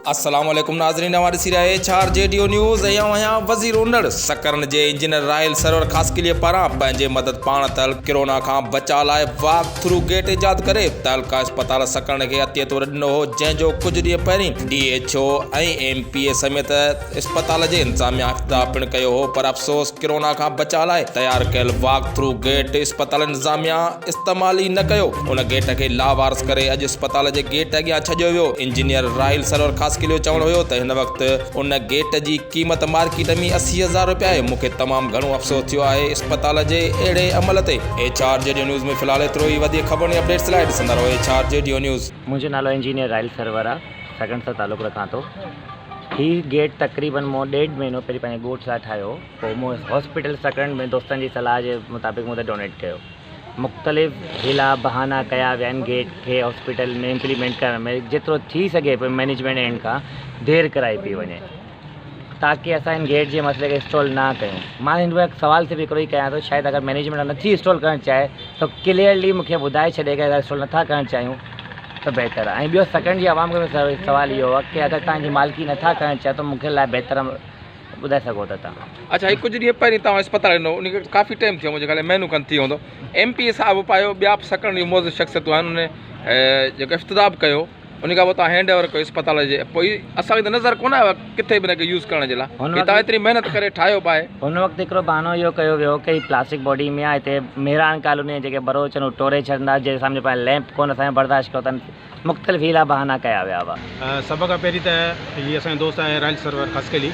अस्सलाम वालेकुम नाज़रीन, हमारे सिराए चार जेडीओ न्यूज़ यहाँ वज़ीर उंडड़ सकरन जे इंजीनियर राहिल सरवर ख़ास के लिए पारां पंहिंजे मदद पाण तल कोरोना खां बचा लाइ वॉक थ्रू गेट ईजाद करे तहलका अस्पताल सकरन खे अतीअ तौरु ॾिनो हो, जंहिंजो कुझु ॾींहं पहिरीं DHO ऐं MPA समेत अस्पताल जे इंतज़ामिया इफ़्तिताह पिणु कयो हो। पर अफ़सोस कोरोना खां बचा लाइ तयारु कयल वॉक थ्रू गेट अस्पताल इंतज़ामिया इस्तेमाल ई न कयो। उन गेट खे लावारस करे अॼु अस्पताल जे गेट अॻियां छॾियो वियो। इंजीनियर राहिल सरवर ख़ास के लिए चवणो हुयो त हिन वक़्तु उन गेट जी क़ीमत मार्केट में 80,000 रुपया आहे। मूंखे तमामु घणो अफ़सोस थियो आहे अस्पताल जे अहिड़े अमल ते। HR जेडीओ न्यूज़ में फ़िलहाल एतिरो ई। वधीक ख़बरुनि ऐं अपडेट्स लाइ ॾिसंदा रहो HR जेडीओ न्यूज़। मुंहिंजो नालो इंजीनियर राहिल सरवर आहे, सकरन सां तालुक़ु रखां थो। हीउ गेट तक़रीबन मूं 1.5 महीनो पहिरीं पंहिंजे ॻोठ सां ठाहियो, पोइ मूं हॉस्पिटल सकरन में दोस्तनि जी सलाह जे मुताबिक़ मूं डोनेट कयो। मुख़्तलिफ़ हीला बहाना कया विया आहिनि गेट खे हॉस्पिटल में इम्प्लीमेंट करण में, जेतिरो थी सघे पियो मैनेजमेंट एंड खां देरि कराई पई वञे ताकी असां हिन गेट जे मसइले खे इंस्टॉल ना कयूं। मां हिन वक़्तु सवाल सिर्फ़ु हिकिड़ो ई कयां थो, शायदि अगरि मैनेजमेंट नथी इंस्टॉल करणु चाहे त क्लियरली मूंखे ॿुधाए छॾे कि अगरि इंस्टॉल नथा करणु चाहियूं त बहितर आहे। ऐं ॿियो सकरन जी आवाम खे सवाल इहो आहे कि अगरि तव्हांजी मालिकी नथा करणु चाहियो त मूंखे लाइ बहितर ॿुधाए सघो था तव्हां। अच्छा, ही कुझु ॾींहं पहिरीं तव्हां अस्पताल ॾिनो, उनखे काफ़ी टाइम थियो, मुंहिंजे ख़्याल में महीनो खनि थी हूंदो। MPA साहिबु पायो, ॿिया सकरन जी मौज़ शख़्सियतूं आहिनि, उन जेको इफ़्तिताह कयो उन खां पोइ तव्हां हैंड ओवर कयो अस्पताल जे। पोइ असांखे त नज़र कोन आयो किथे बि हिनखे यूज़ करण जे लाइ, तव्हां एतिरी महिनत करे ठाहियो पाए। हुन वक़्तु हिकिड़ो बहानो इहो कयो वियो कि प्लास्टिक बॉडी में आहे, हिते मेहरान कॉलोनी जेके बरोच आहिनि टोड़े छॾंदा, जे सामने पाण लैंप कोन असांखे बर्दाश्त कयो अथनि, मुख़्तलिफ़ हीला बहाना कया विया हुआ। सभ खां पहिरीं त हीअ असांजो दोस्त आहे राहिल सरवर ख़ास के लिए,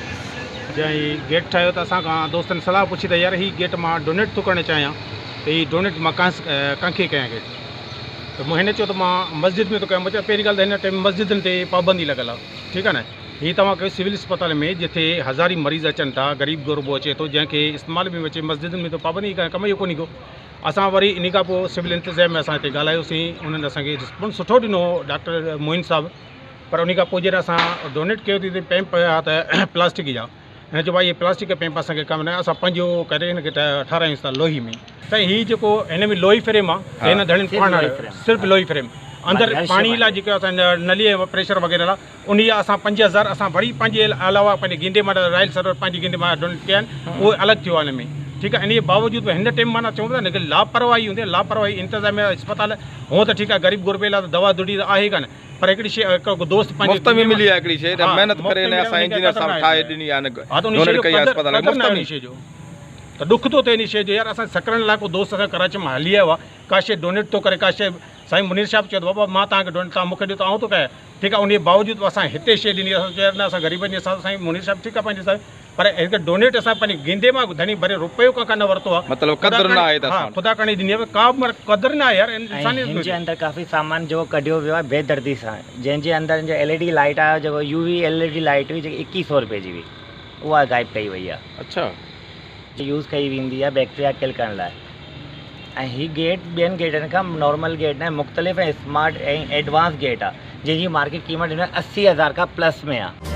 जंहिं हीउ गेट ठाहियो त असां खां दोस्तनि सलाह पुछी त यार हीउ गेट मां डोनेट थो करणु चाहियां, त हीउ डोनेट मां कंहिंखे कयां गेट। त मूं हिन चयो त मां मस्जिद में थो कयां। मुंहिंजो पहिरीं ॻाल्हि त हिन टाइम मस्जिदनि ते पाबंदी लॻल आहे, ठीकु आहे न। हीअ तव्हां कयो सिविल अस्पताल में जिथे हज़ारी मरीज़ अचनि था, ग़रीब गुरबो अचे थो, जंहिंखे इस्तेमाल में अचे, मस्जिदनि में त पाबंदी कम इहो कोन्हे को। असां वरी इन खां पोइ सिविल इंतज़ाम में असां हिते ॻाल्हायोसीं, उन्हनि असांखे रिस्पॉन्स सुठो ॾिनो डॉक्टर मोइन साहब। पर उन खां पोइ जॾहिं असां डोनेट कयो थी त पैंप हुया त प्लास्टिक जा, हिन चयो भाई इहे प्लास्टिक जा पैंप असांखे कमु न आहे, असां पंहिंजो करे हिनखे ठारायूंसि था लोही में। त हीअ जेको हिन में लोही फ्रेम आहे, हिन धड़ियुनि सिर्फ़ु लोही फ्रेम अंदरि पाणी लाइ जेको असां नलीअ प्रेशर वग़ैरह लाइ उन जा असां 5,000 असां वरी पंहिंजे अलावा पंहिंजे गेंदे मां राहिल सरवर पंहिंजी गेंदे मां डोनेट कया आहिनि, उहे अलॻि थियो आहे हिन में, ठीकु आहे। इन जे बावजूदि हिन टाइम मां चऊं था न कि लापरवाही हूंदी आहे, लापरवाही इंतज़ामिया अस्पताल हुअं त ठीकु आहे, ग़रीब गुरबे लाइ त दवा दुड़ी त आहे कान, पर हिकिड़ी शइ हिकिड़ो दोस्त पंहिंजे में मिली आहे, हिकिड़ी शइ महिनत करे असां इंजीनियर साहब ठाहे ॾिनी आहे शइ जो त ॾुख थो थिए इन शइ जो। यार असां सकरन लाइ को दोस्त असां कराची मां हली आयो आहे, का शइ डोनेट थो करे, का शइ साईं मुनीर साहब चयो बाबा मां तव्हांखे डोनेट तव्हां मूंखे ॾियो त आउं थो कयां, ठीकु आहे। उन जे बावजूदि असां हिते शइ ॾिनी, असां चयो न असां ग़रीबनि जे सां साईं मुनीर साहब ठीकु आहे पंहिंजे साईं, पर हिकु डोनेट असां पंहिंजे गेंदे मां धनी भरे रुपयो खां न वरितो आहे, मतिलबु क़दुरु न आहे, ख़ुदा कणी ॾिनी आहे, का क़दुरु न आहे यार इंसानियत जे अंदरि। काफ़ी सामान जो कढियो वियो आहे बेदर्दी सां, जंहिंजे अंदरि जो LED लाइट आहे, जेको UV LED लाइट हुई, जेकी 2100 रुपए जी हुई, उहा गायब कई वई आहे। अच्छा, यूज़ कई वेंदी आहे बैक्टीरिया किल करण लाइ। ऐं हीअ गेट ॿियनि गेटनि खां नॉर्मल गेट न आहे, मुख़्तलिफ़ ऐं स्मार्ट ऐं एडवांस गेट आहे, जंहिंजी मार्केट क़ीमत हिन 80,000 खां प्लस में आहे।